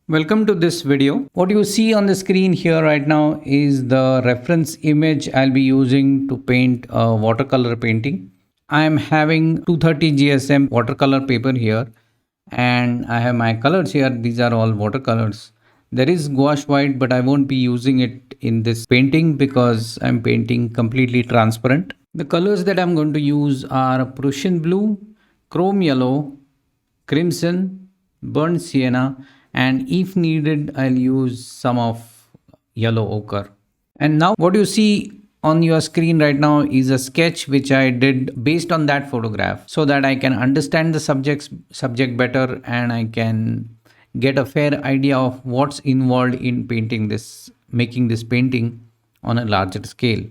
Welcome to this video. What you see on the screen here right now is the reference image I'll be using to paint a watercolor painting. I am having 230 GSM watercolor paper here and I have my colors here. These are all watercolors. There is gouache white, but I won't be using it in this painting because I'm painting completely transparent. The colors that I'm going to use are Prussian blue, chrome yellow, crimson, burnt sienna, and if needed, I'll use some of yellow ochre. And now, what you see on your screen right now is a sketch which I did based on that photograph so that I can understand the subject better and I can get a fair idea of what's involved in making this painting on a larger scale.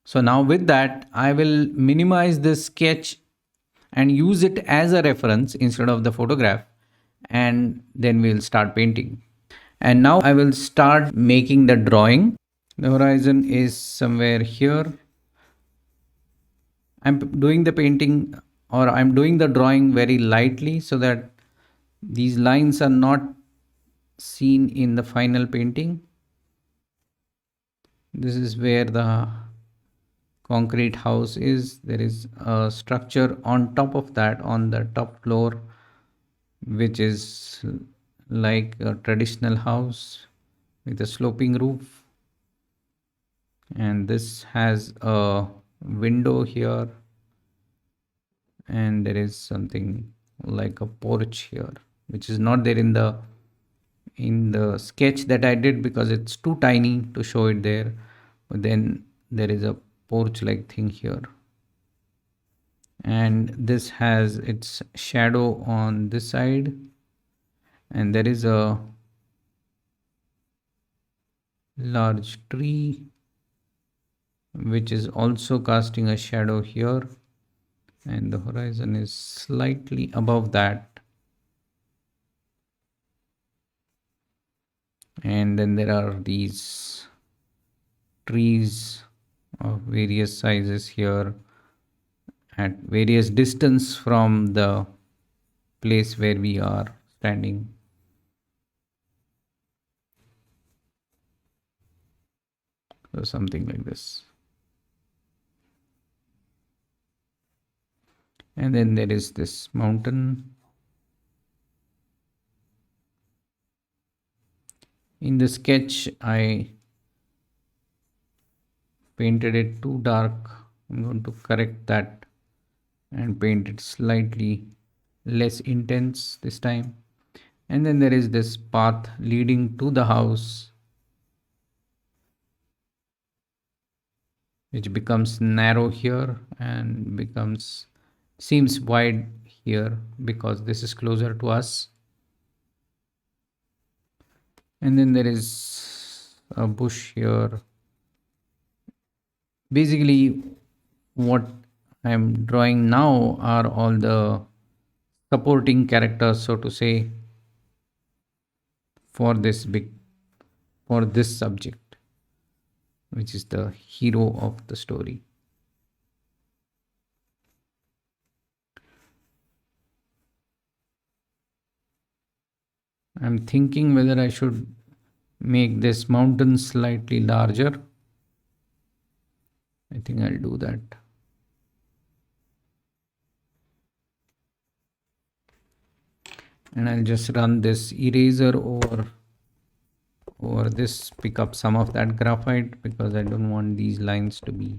So now with that, I will minimize this sketch and use it as a reference instead of the photograph, and then we'll start painting. And now I will start making the drawing. The horizon is somewhere here. I'm doing the painting, or I'm doing the drawing very lightly so that these lines are not seen in the final painting. This is where the concrete house is. There is a structure on top of that, on the top floor, which is like a traditional house with a sloping roof, and this has a window here, and there is something like a porch here which is not there in the sketch that I did because it's too tiny to show it there. But then there is a porch like thing here, and this has its shadow on this side, and there is a large tree which is also casting a shadow here, and the horizon is slightly above that. And then there are these trees of various sizes here at various distance from the place where we are standing. So something like this. And then there is this mountain. In the sketch, I painted it too dark. I'm going to correct that and paint it slightly less intense this time. And then there is this path leading to the house, which becomes narrow here and seems wide here because this is closer to us. And then there is a bush here. Basically, what I'm drawing now are all the supporting characters, so to say, for this subject, which is the hero of the story. I'm thinking whether I should make this mountain slightly larger. I think I'll do that. And I'll just run this eraser over this, pick up some of that graphite because I don't want these lines to be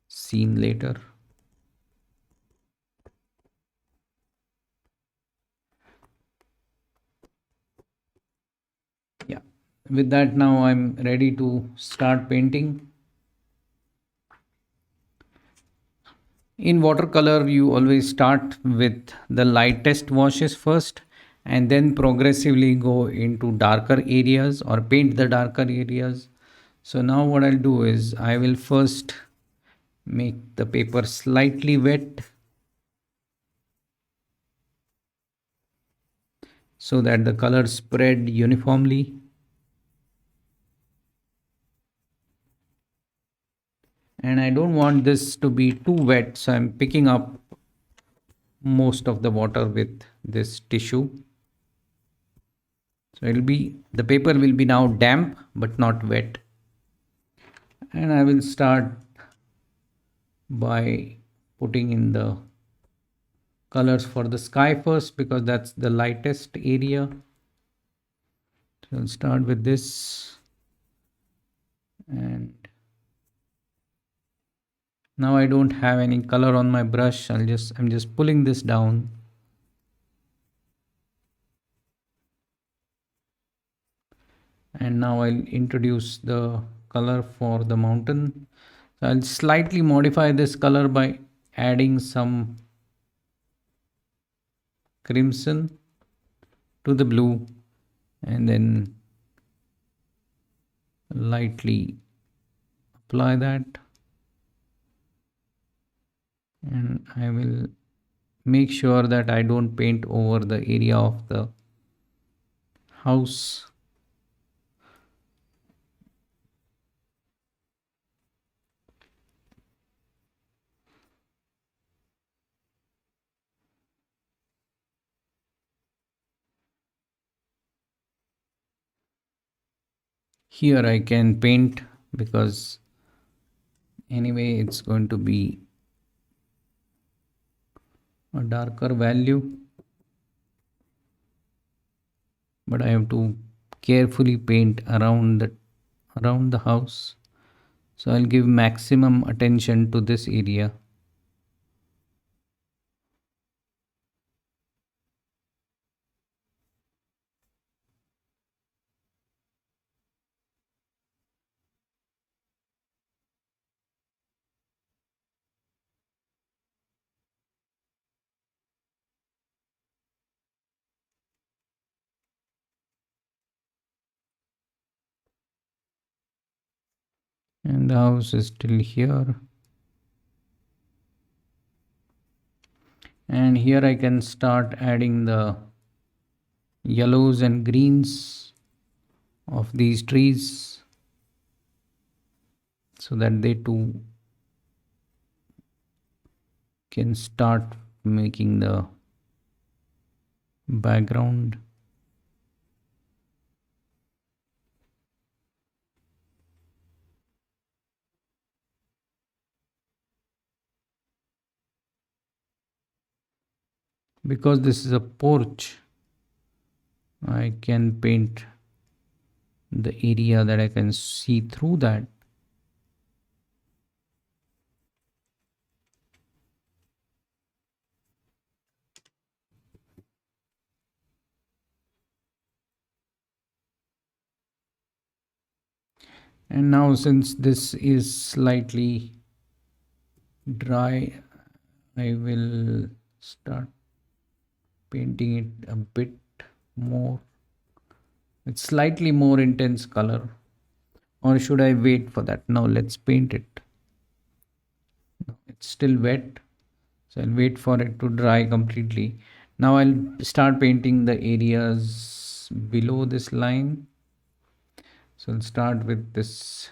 seen later. Yeah, with that now I'm ready to start painting. In watercolor, you always start with the lightest washes first and then progressively go into darker areas or paint the darker areas. So now what I'll do is I will first make the paper slightly wet so that the colors spread uniformly. And I don't want this to be too wet, so I'm picking up most of the water with this tissue. So it'll be, the paper will be now damp but not wet. And I will start by putting in the colors for the sky first, because that's the lightest area. So I'll start with this, and now I don't have any color on my brush. I'm just pulling this down, and now I'll introduce the color for the mountain. So I'll slightly modify this color by adding some crimson to the blue, and then lightly apply that, and I will make sure that I don't paint over the area of the house. Here I can paint, because anyway it's going to be a darker value, but I have to carefully paint around the house. So I'll give maximum attention to this area. And the house is still here, and here I can start adding the yellows and greens of these trees, so that they too can start making the background. Because this is a porch, I can paint the area that I can see through that. And now, since this is slightly dry, I will start painting it a bit more. It's slightly more intense color. Or should I wait for that? Now let's paint it. It's still wet, so I'll wait for it to dry completely. Now I'll start painting the areas below this line. So I'll start with this,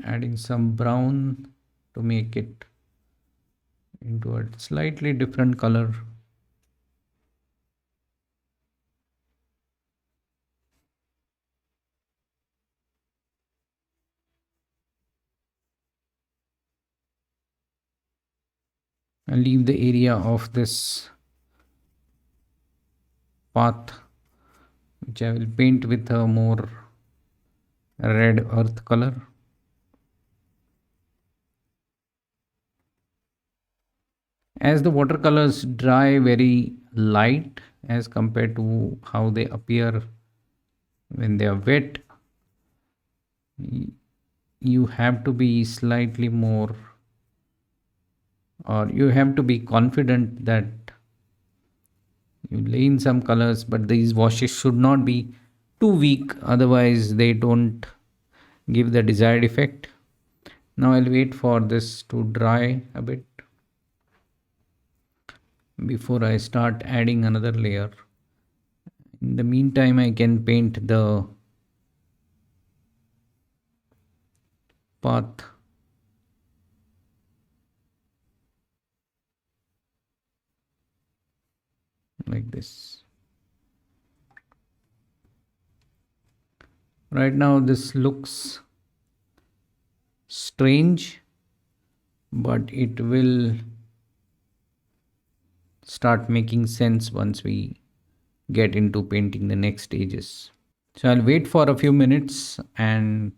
adding some brown to make it into a slightly different color. I'll leave the area of this path, which I will paint with a more red earth color. As the watercolors dry very light as compared to how they appear when they are wet, you have to be slightly more, or you have to be confident that you lay in some colors, but these washes should not be too weak, otherwise they don't give the desired effect. Now I'll wait for this to dry a bit before I start adding another layer. In the meantime, I can paint the path like this. Right now this looks strange, but it will start making sense once we get into painting the next stages. So I'll wait for a few minutes and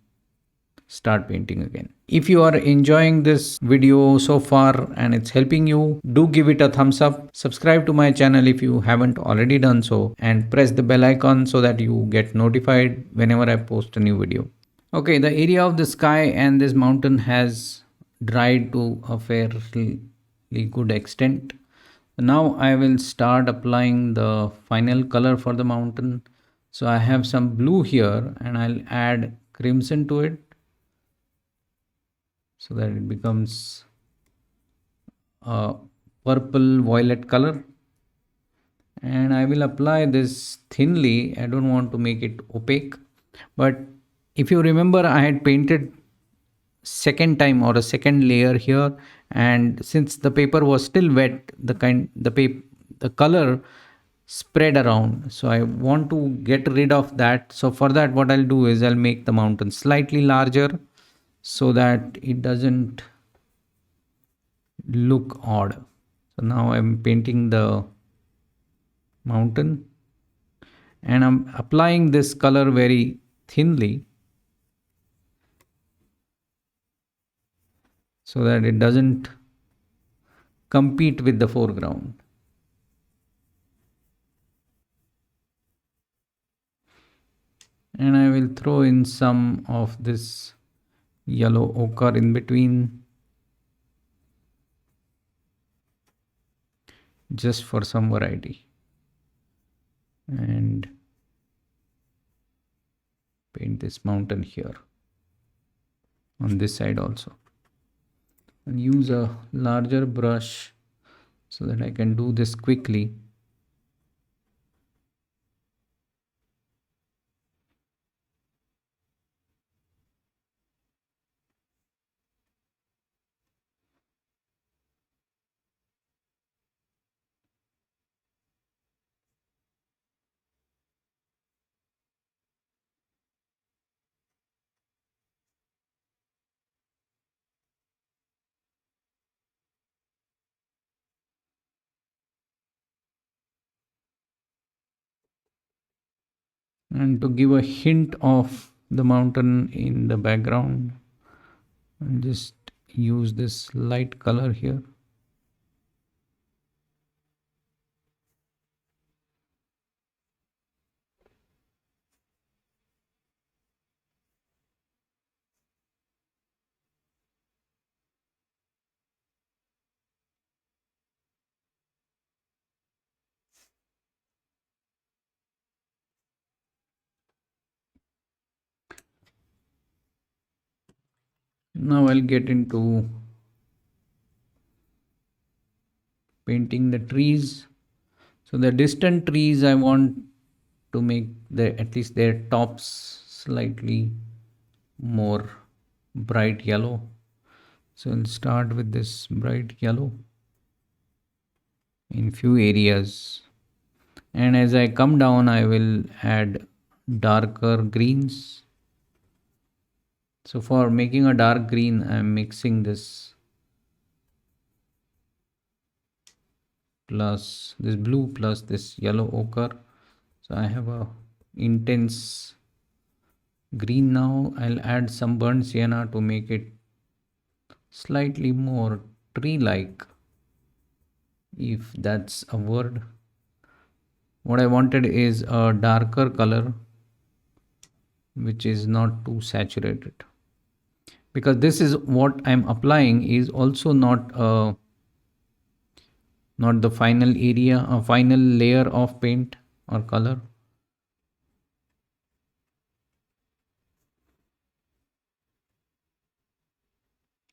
start painting again. If you are enjoying this video so far and it's helping you, do give it a thumbs up. Subscribe to my channel if you haven't already done so, and press the bell icon so that you get notified whenever I post a new video. Okay, the area of the sky and this mountain has dried to a fairly good extent. Now I will start applying the final color for the mountain. So I have some blue here and I'll add crimson to it so that it becomes a purple violet color. And I will apply this thinly. I don't want to make it opaque, but if you remember, I had painted second time or a second layer here, and since the paper was still wet, the color spread around. So I want to get rid of that. So for that, what I'll do is I'll make the mountain slightly larger so that it doesn't look odd. So now I'm painting the mountain and I'm applying this color very thinly so that it doesn't compete with the foreground. And I will throw in some of this yellow ochre in between just for some variety, and paint this mountain here on this side also, and use a larger brush so that I can do this quickly. And to give a hint of the mountain in the background, I'll just use this light color here. Now I'll get into painting the trees. So the distant trees, I want to make at least their tops slightly more bright yellow. So I'll start with this bright yellow in few areas, and as I come down I will add darker greens. So for making a dark green, I am mixing this plus this blue plus this yellow ochre. So I have a intense green. Now I'll add some burnt sienna to make it slightly more tree like, if that's a word. What I wanted is a darker color which is not too saturated, because this is what I'm applying is also not the final area, a final layer of paint or color.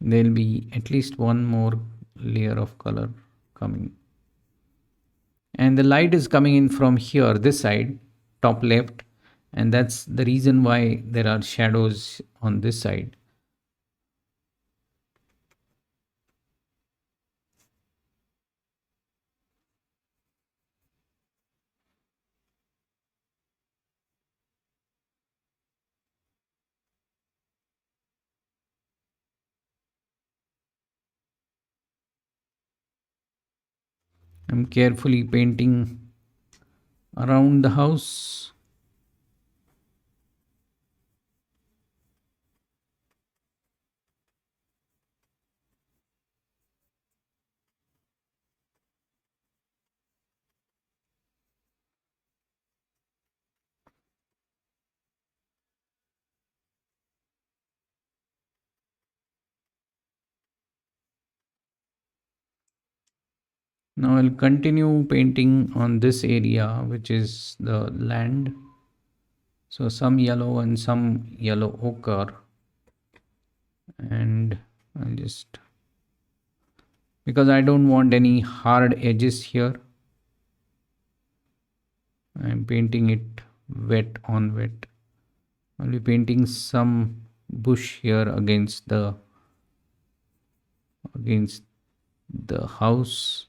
There'll be at least one more layer of color coming, and the light is coming in from here, this side, top left, and that's the reason why there are shadows on this side. I'm carefully painting around the house. Now I'll continue painting on this area, which is the land. So some yellow and some yellow ochre, and I'll just, because I don't want any hard edges here, I'm painting it wet on wet. I'll be painting some bush here against the house.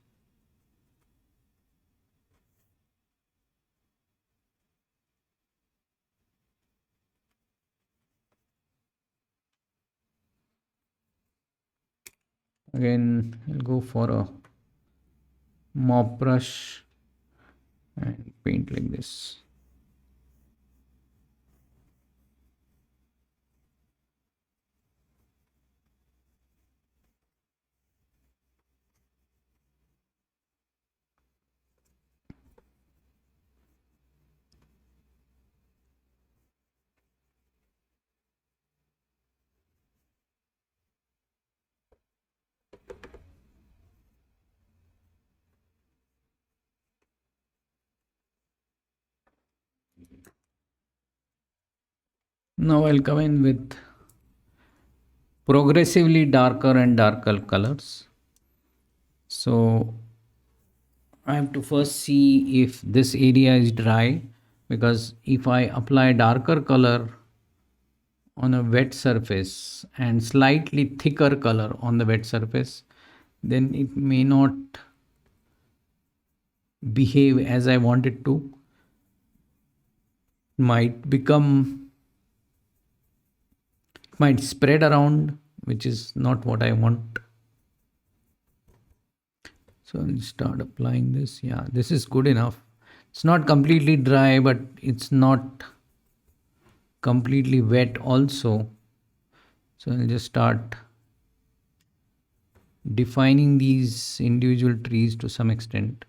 Again, I'll go for a mop brush and paint like this. Now I'll come in with progressively darker and darker colors. So I have to first see if this area is dry, because if I apply darker color on a wet surface and slightly thicker color on the wet surface, then it may not behave as I want it to. Might spread around, which is not what I want. So I'll start applying this. Yeah, this is good enough. It's not completely dry, but it's not completely wet also. So I'll just start defining these individual trees to some extent.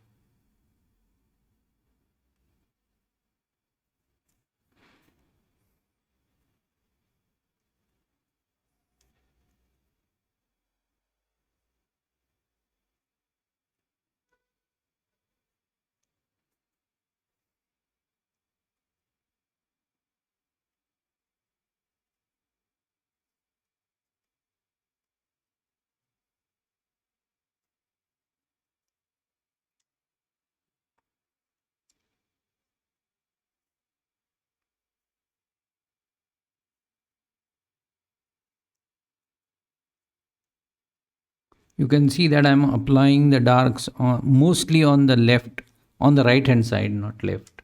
You can see that I'm applying the darks mostly on the left, on the right hand side, not left,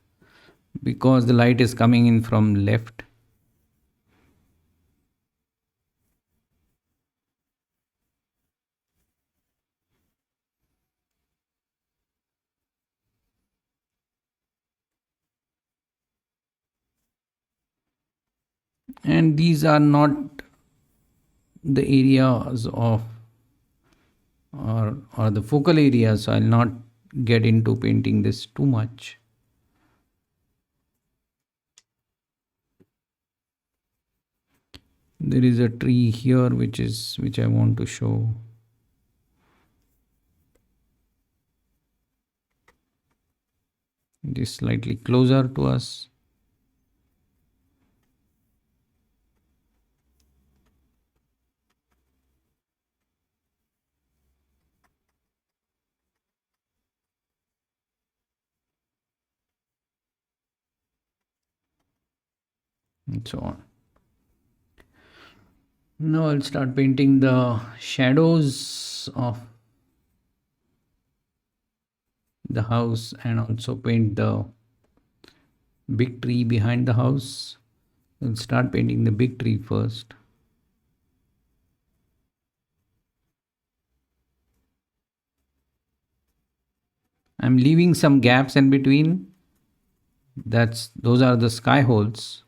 because the light is coming in from left. And these are not the areas of, or the focal areas, so I'll not get into painting this too much. There is a tree here which I want to show. It is slightly closer to us. And so on. Now I'll start painting the shadows of the house and also paint the big tree behind the house. I'll start painting the big tree first. I'm leaving some gaps in between. Those are the sky holes.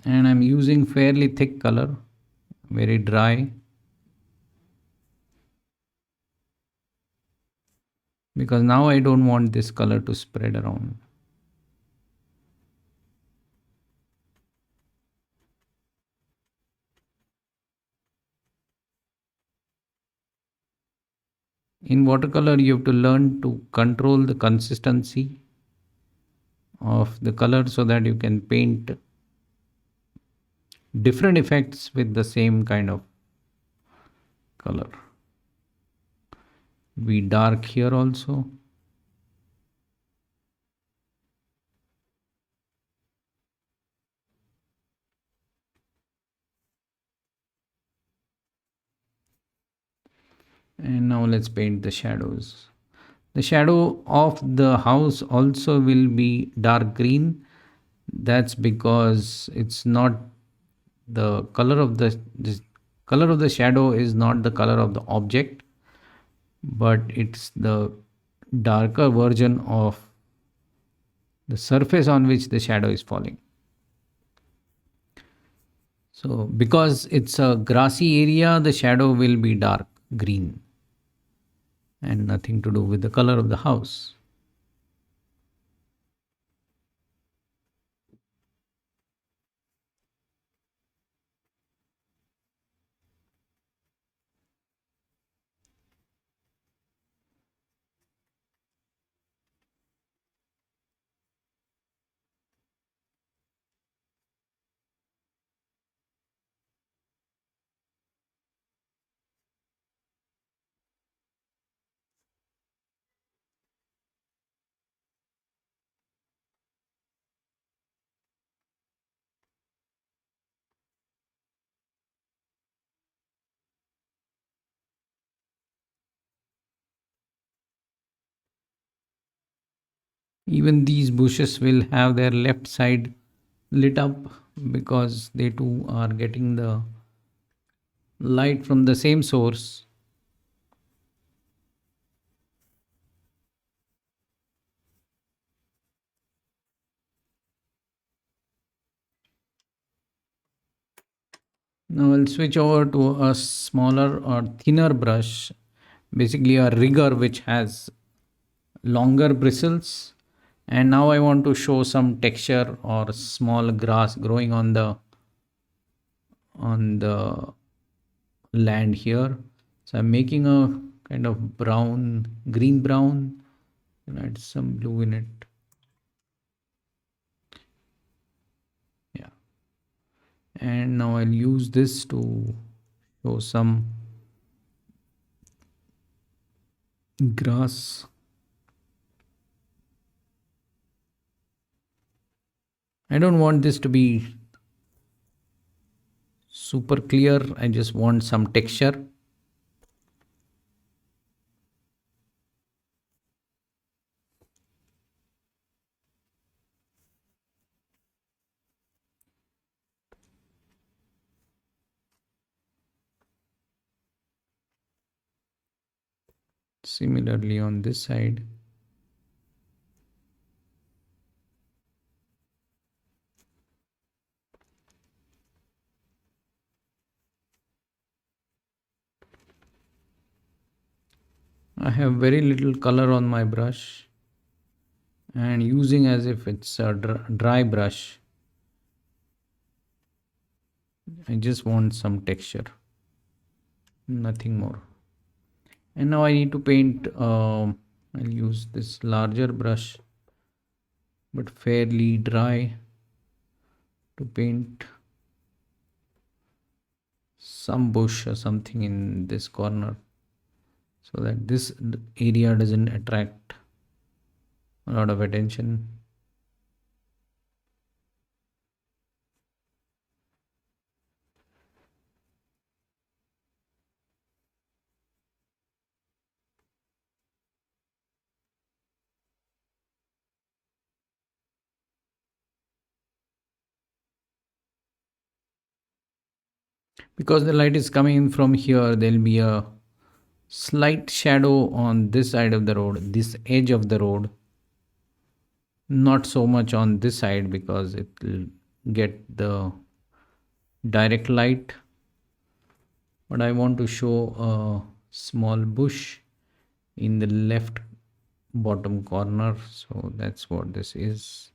And I'm using fairly thick color, very dry, because now I don't want this color to spread around. In watercolor, you have to learn to control the consistency of the color so that you can paint different effects with the same kind of color. Be dark here also. And now let's paint the shadows. The shadow of the house also will be dark green. That's because it's not the color of the color of the shadow is not the color of the object, but it's the darker version of the surface on which the shadow is falling. So because it's a grassy area, the shadow will be dark green and nothing to do with the color of the house. Even these bushes will have their left side lit up because they too are getting the light from the same source. Now I'll switch over to a smaller or thinner brush, basically a rigger which has longer bristles. And now I want to show some texture or small grass growing on the land here. So I'm making a kind of brown, green brown, and add some blue in it. Yeah. And now I'll use this to show some grass. I don't want this to be super clear. I just want some texture. Similarly on this side. I have very little color on my brush and using as if it's a dry brush. I just want some texture, nothing more. And now I need to paint. I'll use this larger brush, but fairly dry, to paint some bush or something in this corner so that this area doesn't attract a lot of attention. Because the light is coming in from here, there'll be a slight shadow on this side of the road, this edge of the road. Not so much on this side because it will get the direct light. But I want to show a small bush in the left bottom corner. So that's what this is.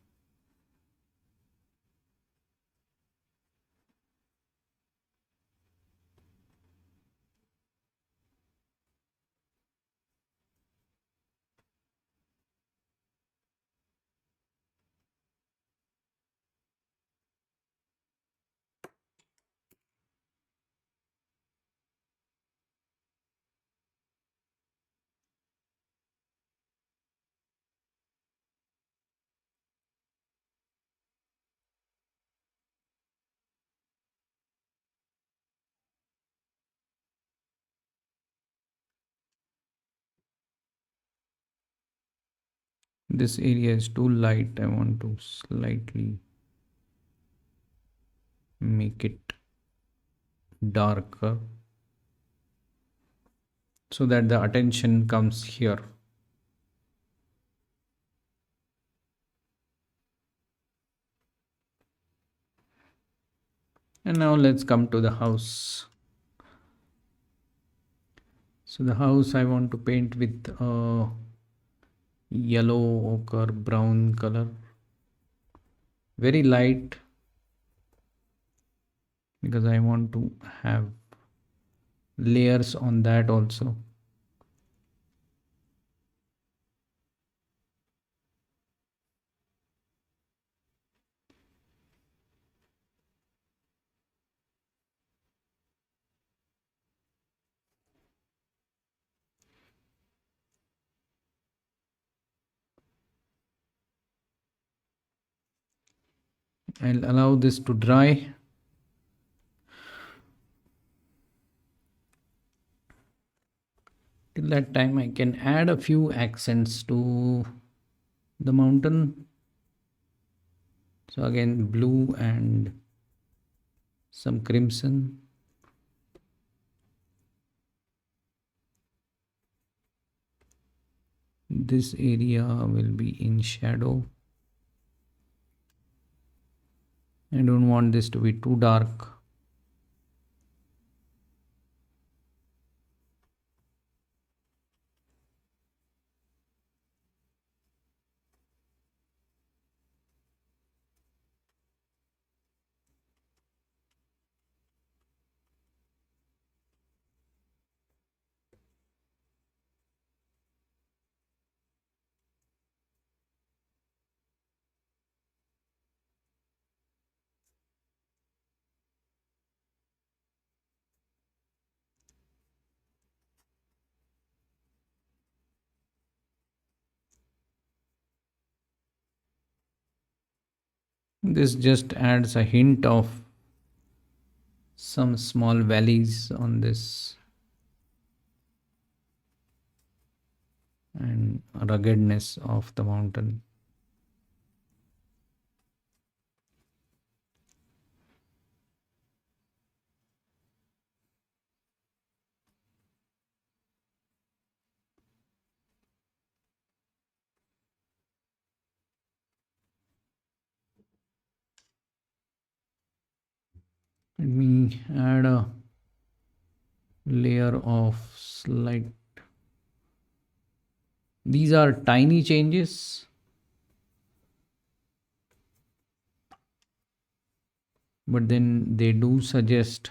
This area is too light. I want to slightly make it darker so that the attention comes here. And now let's come to the house. So the house I want to paint with a yellow ochre brown color, very light, because I want to have layers on that also. I'll allow this to dry. Till that time I can add a few accents to the mountain. So again, blue and some crimson. This area will be in shadow. I don't want this to be too dark. This just adds a hint of some small valleys on this and ruggedness of the mountain. Let me add a layer of slight. These are tiny changes, but then they do suggest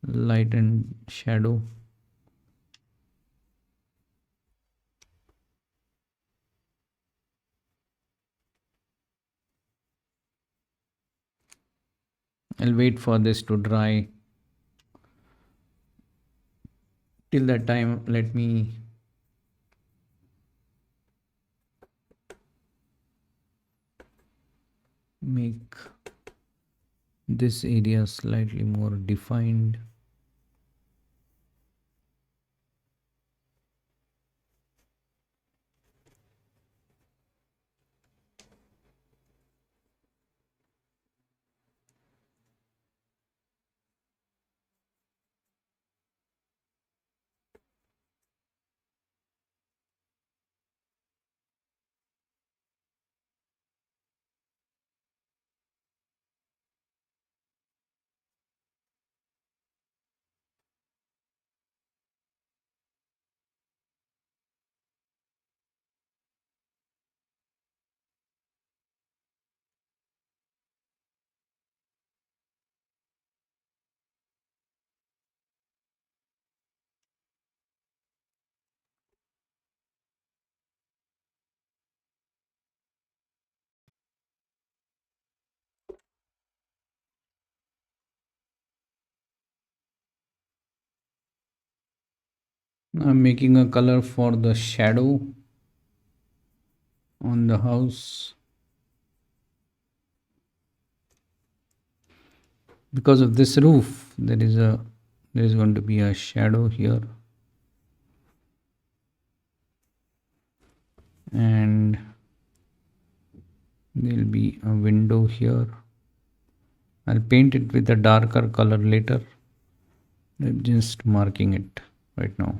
light and shadow. I'll wait for this to dry. Till that time, let me make this area slightly more defined. I'm making a color for the shadow on the house. Because of this roof, there is going to be a shadow here, and there'll be a window here. I'll paint it with a darker color later. I'm just marking it right now.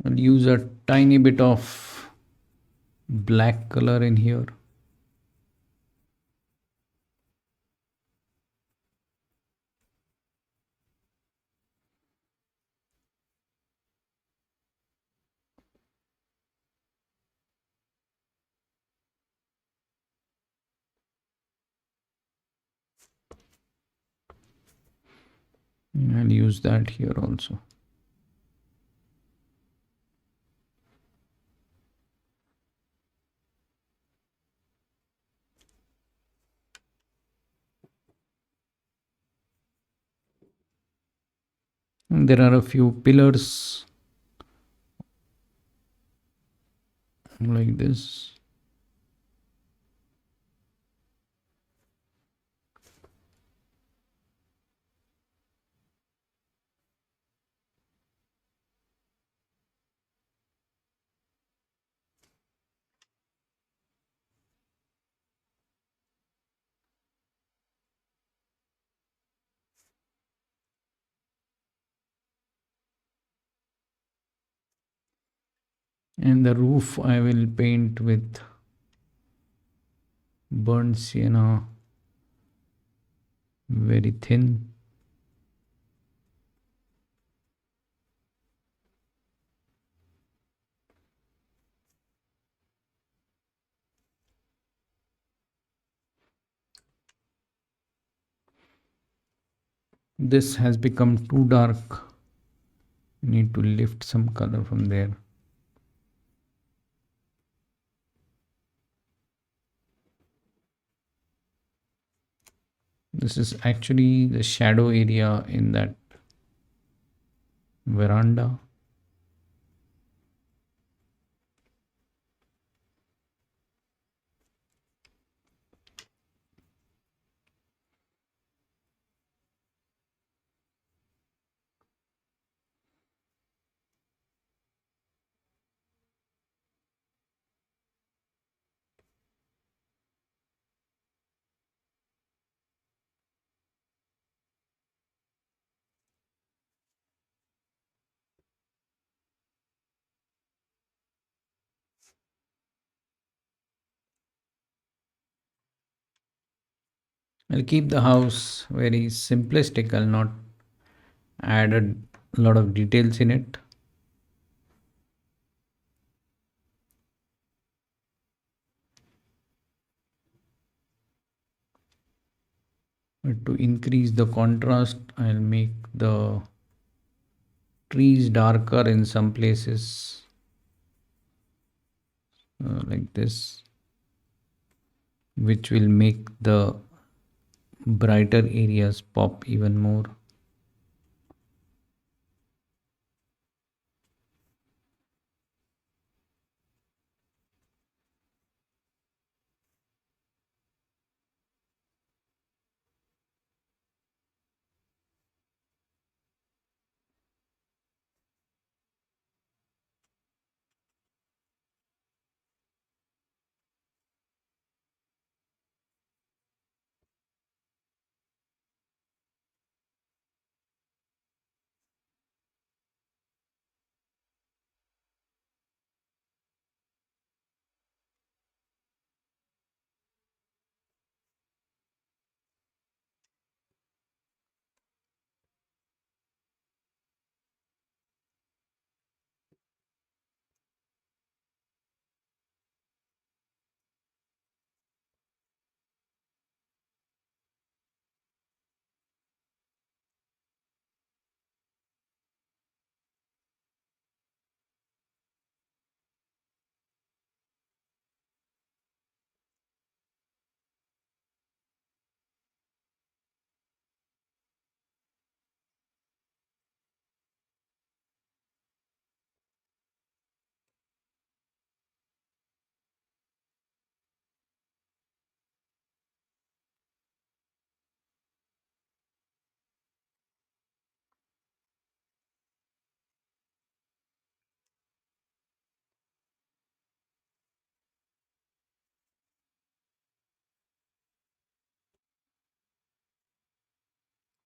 I'll use a tiny bit of black color in here. I'll use that here also. And there are a few pillars like this. And the roof I will paint with burnt sienna, very thin. This has become too dark. Need to lift some color from there. This is actually the shadow area in that veranda. I'll keep the house very simplistic. I'll not add a lot of details in it. But to increase the contrast, I'll make the trees darker in some places, like this, which will make the brighter areas pop even more.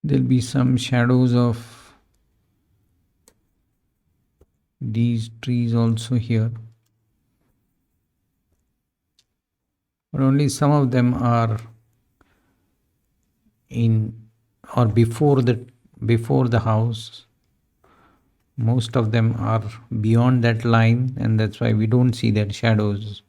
There'll be some shadows of these trees also here, but only some of them are in or before the house. Most of them are beyond that line, and that's why we don't see their shadows.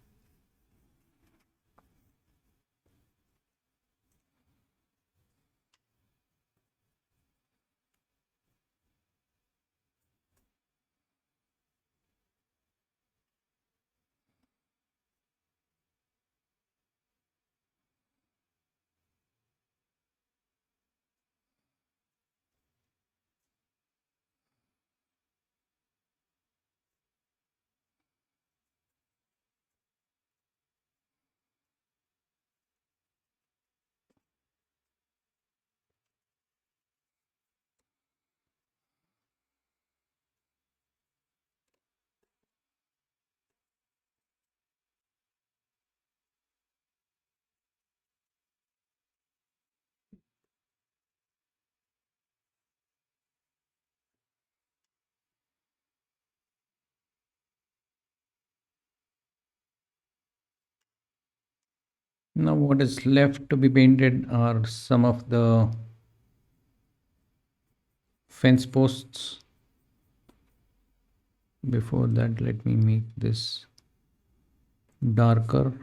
Now, what is left to be painted are some of the fence posts. Before that, let me make this darker.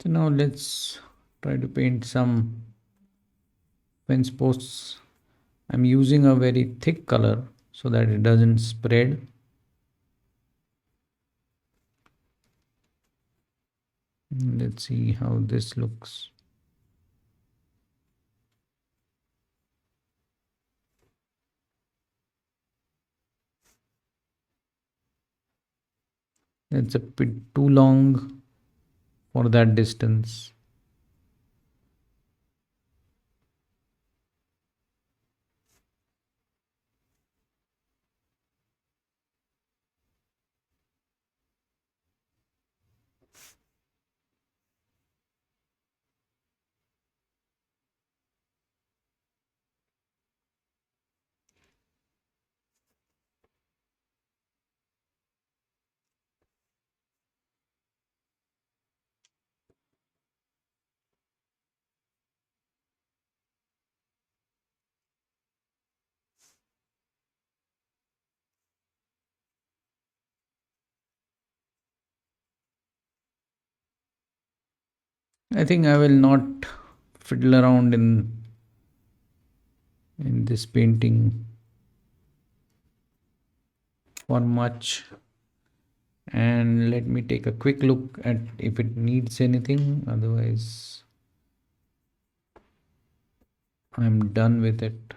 So now let's try to paint some fence posts. I'm using a very thick color so that it doesn't spread. Let's see how this looks. That's a bit too long for that distance. I think I will not fiddle around in this painting for much, and let me take a quick look at if it needs anything. Otherwise, I'm done with it.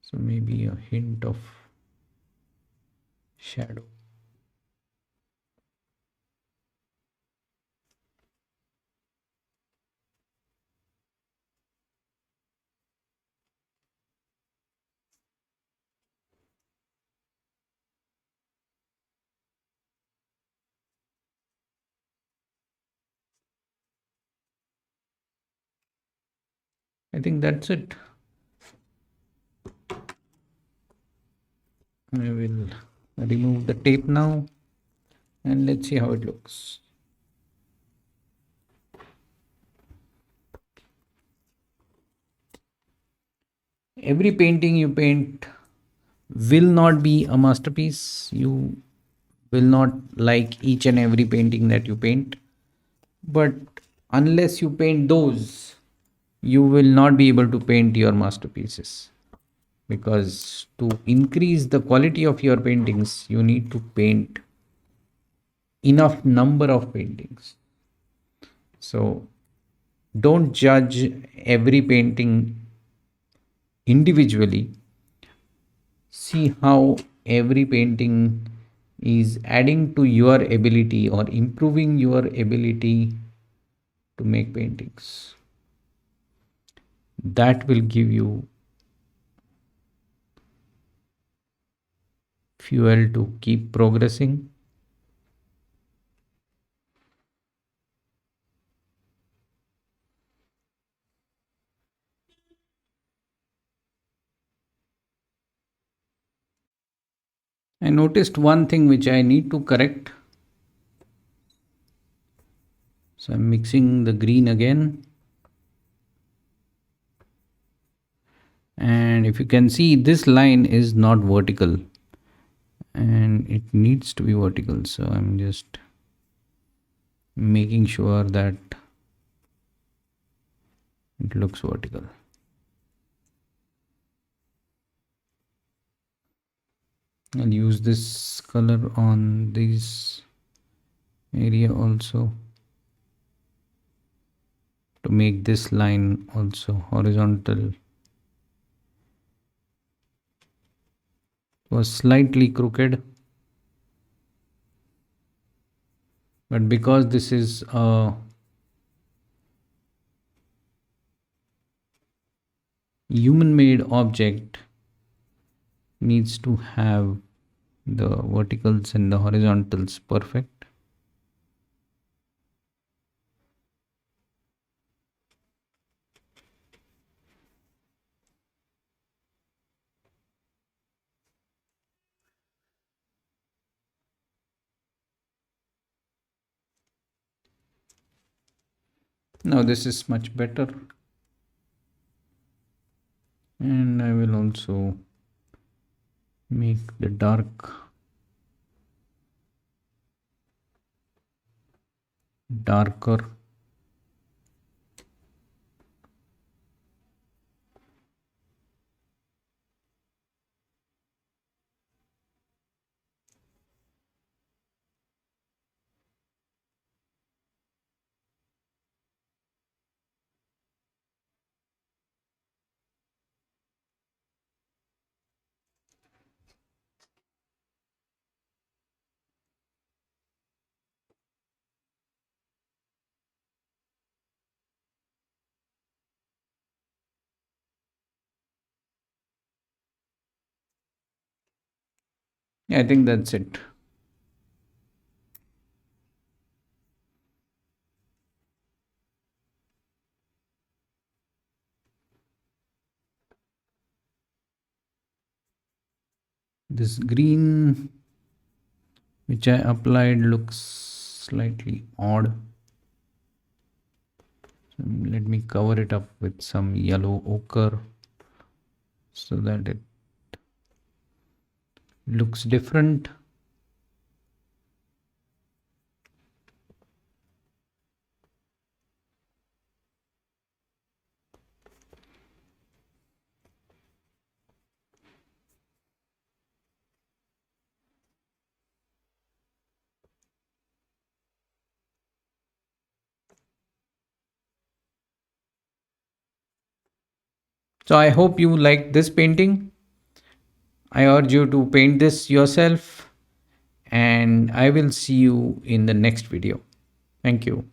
So maybe a hint of shadow. I think that's it. I will remove the tape now and let's see how it looks. Every painting you paint will not be a masterpiece. You will not like each and every painting that you paint. But unless you paint those, you will not be able to paint your masterpieces. Because to increase the quality of your paintings, you need to paint enough number of paintings. So don't judge every painting individually, See how every painting is adding to your ability or improving your ability to make paintings. That will give you fuel to keep progressing. I noticed one thing which I need to correct. So I'm mixing the green again. And if you can see, this line is not vertical and it needs to be vertical. So I'm just making sure that it looks vertical. I'll use this color on this area also to make this line also horizontal. It was slightly crooked, but because this is a human made object, needs to have the verticals and the horizontals perfect. Now this is much better, and I will also make the darker. Yeah, I think that's it. This green which I applied looks slightly odd. So let me cover it up with some yellow ochre so that it looks different. So I hope you like this painting. I urge you to paint this yourself, and I will see you in the next video. Thank you.